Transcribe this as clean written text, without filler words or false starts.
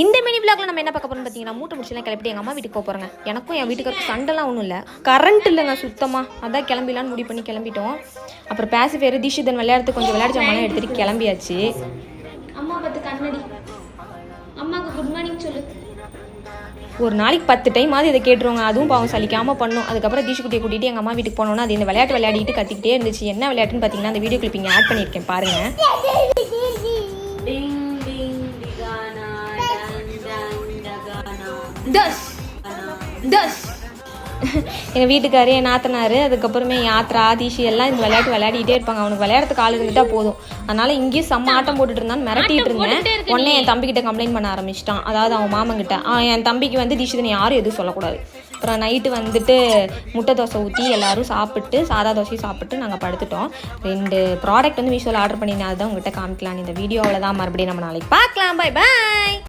இந்த மினி விளாக்ல நம்ம என்ன பார்க்க போறோம்னு பார்த்தீங்கன்னா, மூட்டை முடிச்சுலாம் கிளப்பிட்டு எங்கள் அம்மா வீட்டுக்கு போகிறேங்க. எனக்கும் என் வீட்டுக்கு சண்டைலாம் ஒன்றும் இல்லை, கரண்ட் இல்லைங்க சுத்தமாக. அதான் கிளம்பிலான்னு முடிவு பண்ணி கிளம்பிட்டோம். அப்புறம் பேசிஃபேர் தீஷிதன் விளையாடுறதுக்கு கொஞ்சம் விளையாட்டு ஜாமான் எடுத்துகிட்டு கிளம்பியாச்சு. அம்மா பார்த்து கண்ணடி, அம்மாவுக்கு குட் மார்னிங் சொல்லு. ஒரு நாளைக்கு 10 டைம் இதை கேட்டுருவாங்க. அதுவும் பாவம் சலிக்காமல் பண்ணும். அதுக்கப்புறம் தீஷுக்குட்டியை கூட்டிகிட்டு எங்கள் அம்மா வீட்டுக்கு போனோன்னா அது இந்த விளையாட்டு விளையாடிட்டு கத்திக்கிட்டே இருந்துச்சு. என்ன விளையாட்டுன்னு பார்த்தீங்கன்னா, அந்த வீடியோ கிளிப் இங்கே ஆட் பண்ணியிருக்கேன் பாருங்கள். எங்கள் வீட்டுக்காரு, என் நாத்தனார், அதுக்கப்புறமே யாத்ரா தீஷி எல்லாம் இந்த விளையாட்டு விளையாடிட்டே இருப்பாங்க. அவனுக்கு விளையாடுறதுக்கு ஆள் இருந்துட்டா போதும். அதனால இங்கேயும் செம்ம ஆட்டம் போட்டுட்டு இருந்தான்னு மிரட்டிட்டு இருந்தேன். உடனே என் தம்பிக்கிட்ட கம்ப்ளைண்ட் பண்ண ஆரம்பிச்சிட்டான். அதாவது அவன் மாமங்கிட்ட. என் தம்பிக்கு தீஷிதன் யாரும் எதுவும் சொல்லக்கூடாது. அப்புறம் நைட்டு முட்டை தோசை ஊற்றி எல்லோரும் சாப்பிட்டு, சாதா தோசையும் சாப்பிட்டு நாங்கள் படுத்துட்டோம். 2 ப்ராடக்ட் மீஷோவில் ஆர்டர் பண்ணியிருந்தேன். அதுதான் உங்கள்கிட்ட காமிக்கலாம். இந்த வீடியோவில் தான் மறுபடியும் நம்ம நாளைக்கு பார்க்கலாம். Bye bye.